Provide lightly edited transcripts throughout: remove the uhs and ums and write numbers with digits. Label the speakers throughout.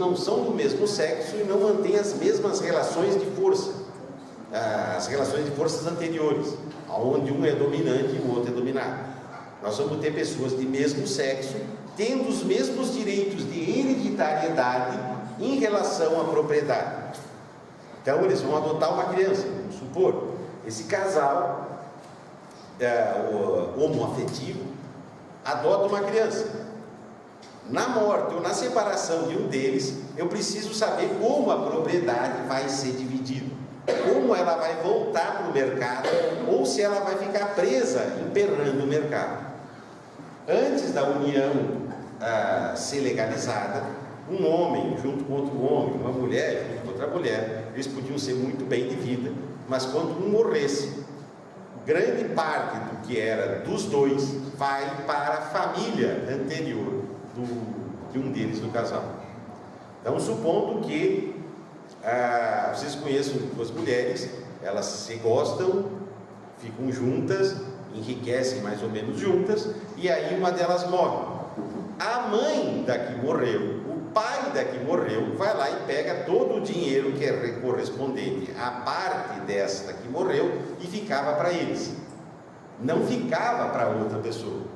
Speaker 1: não são do mesmo sexo e não mantêm as mesmas relações de força, as relações de forças anteriores, onde um é dominante e o outro é dominado. Nós vamos ter pessoas de mesmo sexo tendo os mesmos direitos de hereditariedade em relação à propriedade. Então eles vão adotar uma criança, vamos supor, esse casal homoafetivo adota uma criança. Na morte ou na separação de um deles, eu preciso saber como a propriedade vai ser dividida, como ela vai voltar para o mercado ou se ela vai ficar presa, emperrando o mercado. Antes da união ser legalizada, um homem junto com outro homem, uma mulher junto com outra mulher, eles podiam ser muito bem de vida, mas quando um morresse, grande parte do que era dos dois vai para a família anterior de um deles, do casal. Então, supondo que vocês conheçam duas mulheres, elas se gostam, ficam juntas, enriquecem mais ou menos juntas, e aí uma delas morre. A mãe da que morreu, o pai da que morreu, vai lá e pega todo o dinheiro que é correspondente à parte desta que morreu e ficava para eles, não ficava para outra pessoa.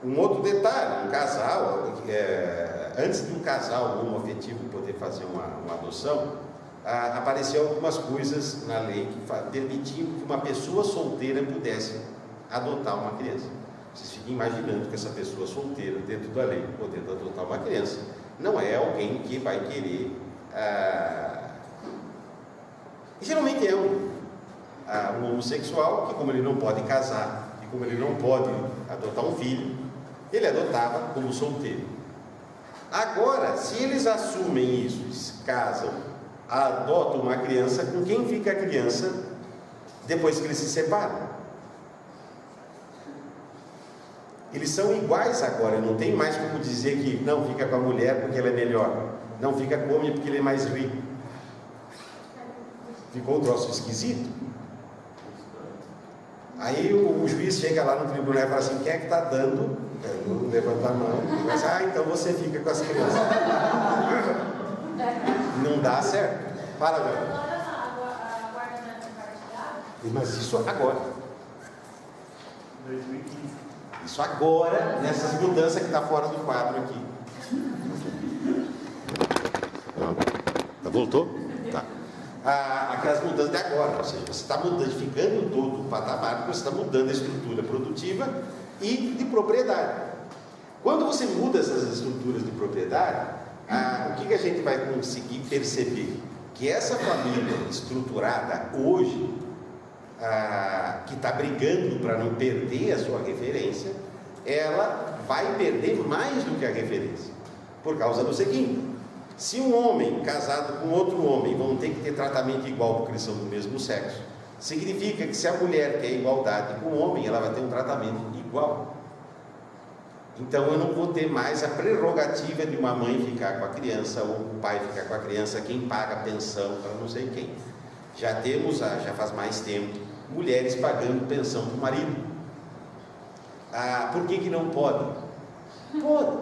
Speaker 1: Um outro detalhe, um casal, antes de um casal homoafetivo poder fazer uma adoção, apareceu algumas coisas na lei que permitiam que uma pessoa solteira pudesse adotar uma criança. Vocês ficam imaginando que essa pessoa solteira, dentro da lei, podendo adotar uma criança, não é alguém que vai querer... geralmente é um homossexual que, como ele não pode casar e como ele não pode adotar um filho, ele adotava como solteiro. Agora, se eles assumem isso, se casam, adotam uma criança, com quem fica a criança depois que eles se separam? Eles são iguais agora, não tem mais como dizer que não, fica com a mulher porque ela é melhor, não, fica com o homem porque ele é mais rico. Ficou um troço esquisito. Aí o juiz chega lá no tribunal e fala assim: quem é que está dando? Levanta a mão e vai dizer: então você fica com as crianças. Não dá certo. Fala, velho. Mas isso agora.
Speaker 2: 2015.
Speaker 1: Isso agora, nessas mudanças que está fora do quadro aqui. Voltou? Tá. Aquelas mudanças de agora, ou seja, você está modificando todo o patamar, porque você está mudando a estrutura produtiva e de propriedade. Quando você muda essas estruturas de propriedade, o que a gente vai conseguir perceber? Que essa família estruturada hoje, que está brigando para não perder a sua referência, ela vai perder mais do que a referência, por causa do seguinte: se um homem casado com outro homem vão ter que ter tratamento igual porque eles são do mesmo sexo, significa que se a mulher quer igualdade com o homem, ela vai ter um tratamento igual. Então eu não vou ter mais a prerrogativa de uma mãe ficar com a criança ou o pai ficar com a criança, quem paga a pensão para não sei quem. Já temos, já faz mais tempo, mulheres pagando pensão para o marido. Por que não pode? Pode.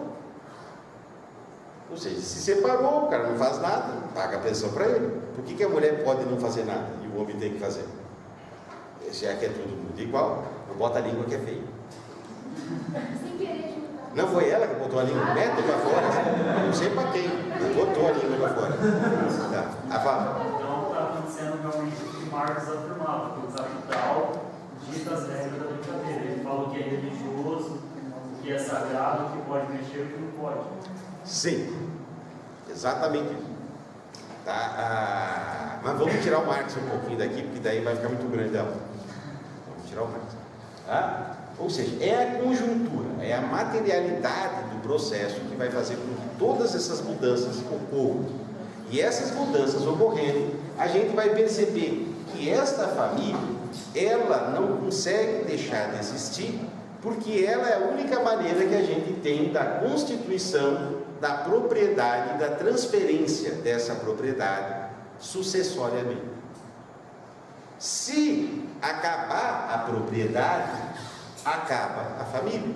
Speaker 1: Ou seja, se separou, o cara não faz nada, paga a pensão para ele. Por que a mulher pode não fazer nada e o homem tem que fazer? Já que é todo mundo igual, não bota a língua que é feio. Não foi ela que botou a língua, mete para fora, não sei para quem, mas botou a língua para fora. Tá. Fala.
Speaker 2: Então está acontecendo realmente o que Marx afirmava, que o capital dita as regras da brincadeira. Ele fala o que é religioso, o que é sagrado, o que pode mexer e o que não pode.
Speaker 1: Sim, exatamente isso. Tá? Mas vamos tirar o Marx um pouquinho daqui, porque daí vai ficar muito grande ela. Vamos tirar o Marx. Tá? Ou seja, é a conjuntura, é a materialidade do processo que vai fazer com que todas essas mudanças ocorram. E essas mudanças ocorrendo, a gente vai perceber que esta família, ela não consegue deixar de existir, porque ela é a única maneira que a gente tem da constituição da propriedade e da transferência dessa propriedade sucessoriamente. Se acabar a propriedade, acaba a família.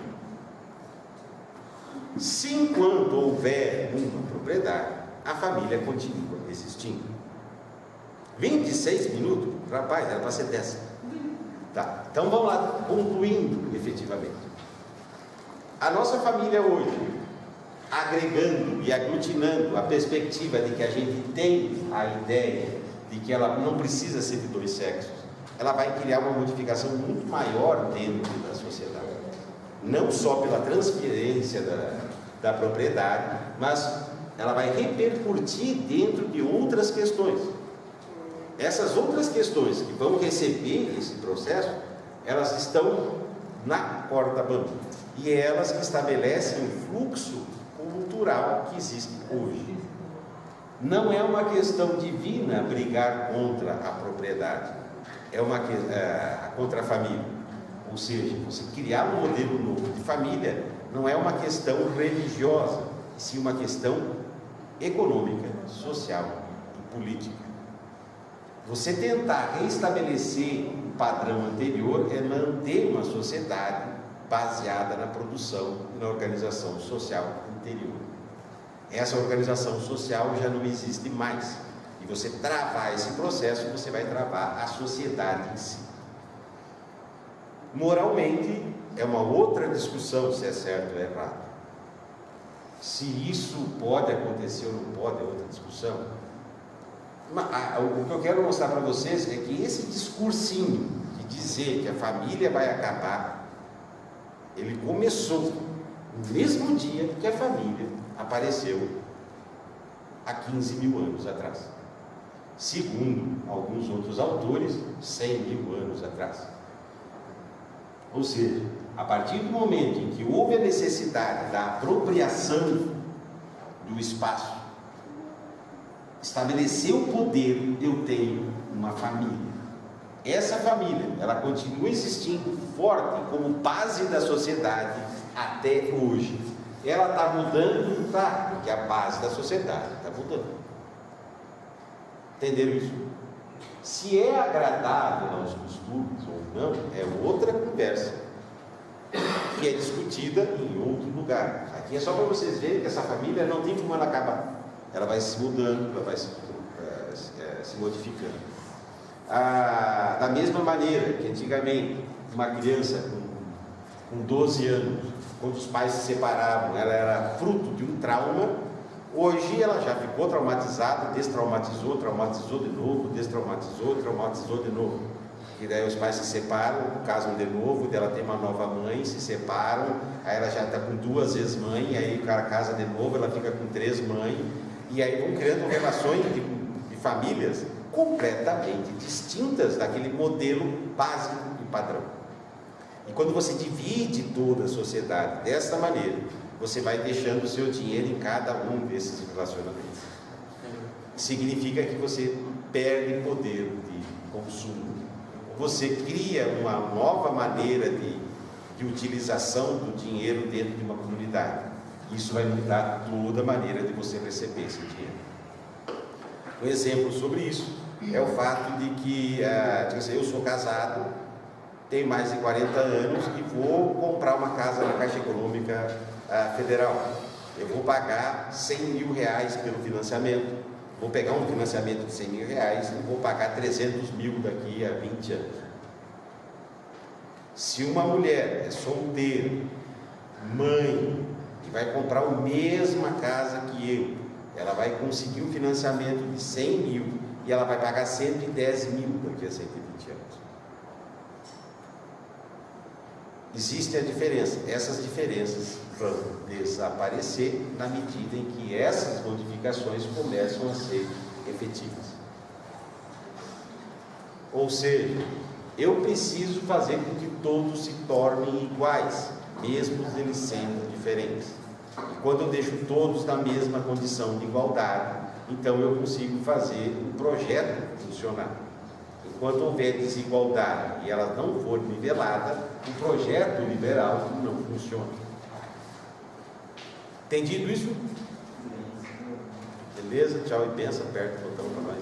Speaker 1: Se enquanto houver uma propriedade, a família continua existindo. 26 minutos? Rapaz, era para ser 10. Tá, então vamos lá, concluindo efetivamente. A nossa família hoje, agregando e aglutinando a perspectiva de que a gente tem a ideia de que ela não precisa ser de dois sexos, ela vai criar uma modificação muito maior dentro da sociedade. Não só pela transferência da propriedade, mas ela vai repercutir dentro de outras questões. Essas outras questões que vão receber esse processo, elas estão na corda bamba. E é elas que estabelecem o fluxo cultural que existe hoje. Não é uma questão divina brigar contra a propriedade, contra a família. Ou seja, você criar um modelo novo de família não é uma questão religiosa, sim uma questão econômica, social e política. Você tentar reestabelecer o padrão anterior é manter uma sociedade baseada na produção e na organização social anterior. Essa organização social já não existe mais. E você travar esse processo, você vai travar a sociedade em si. Moralmente, é uma outra discussão se é certo ou errado. Se isso pode acontecer ou não pode, é outra discussão. O que eu quero mostrar para vocês é que esse discursinho de dizer que a família vai acabar, ele começou no mesmo dia que a família apareceu há 15 mil anos atrás. Segundo alguns outros autores, 100 mil anos atrás. Ou seja, a partir do momento em que houve a necessidade da apropriação do espaço, estabeleceu o poder, eu tenho uma família. Essa família, ela continua existindo forte como base da sociedade até hoje. Ela está mudando? Tá, porque a base da sociedade está mudando. Entenderam isso? Se é agradável aos costumes ou não, é outra conversa, que é discutida em outro lugar. Aqui é só para vocês verem que essa família não tem como ela acabar. Ela vai se mudando, ela vai se modificando. Da mesma maneira que antigamente uma criança com 12 anos, quando os pais se separavam, ela era fruto de um trauma. Hoje ela já ficou traumatizada, destraumatizou, traumatizou de novo, destraumatizou, traumatizou de novo. E daí os pais se separam, casam de novo, ela tem uma nova mãe, se separam, aí ela já está com 2 ex-mães, aí o cara casa de novo, ela fica com 3 mães, e aí vão criando relações de famílias completamente distintas daquele modelo básico e padrão. E quando você divide toda a sociedade dessa maneira, você vai deixando o seu dinheiro em cada um desses relacionamentos. Significa que você perde poder de consumo. Você cria uma nova maneira de utilização do dinheiro dentro de uma comunidade. Isso vai mudar toda a maneira de você receber esse dinheiro. Um exemplo sobre isso é o fato de que eu sou casado, tenho mais de 40 anos e vou comprar uma casa na Caixa Econômica Federal. Eu vou pagar 100 mil reais pelo financiamento. Vou pegar um financiamento de 100 mil reais e vou pagar 300 mil daqui a 20 anos. Se uma mulher é solteira, mãe, e vai comprar a mesma casa que eu, ela vai conseguir um financiamento de 100 mil e ela vai pagar 110 mil daqui a 120 anos. Existe a diferença. Essas diferenças vão desaparecer na medida em que essas modificações começam a ser efetivas. Ou seja, eu preciso fazer com que todos se tornem iguais, mesmo eles sendo diferentes. E quando eu deixo todos na mesma condição de igualdade, então eu consigo fazer um projeto funcionar. Enquanto houver desigualdade e ela não for nivelada, o projeto liberal não funciona. Entendido isso? Beleza? Tchau e pensa, aperta o botão para nós.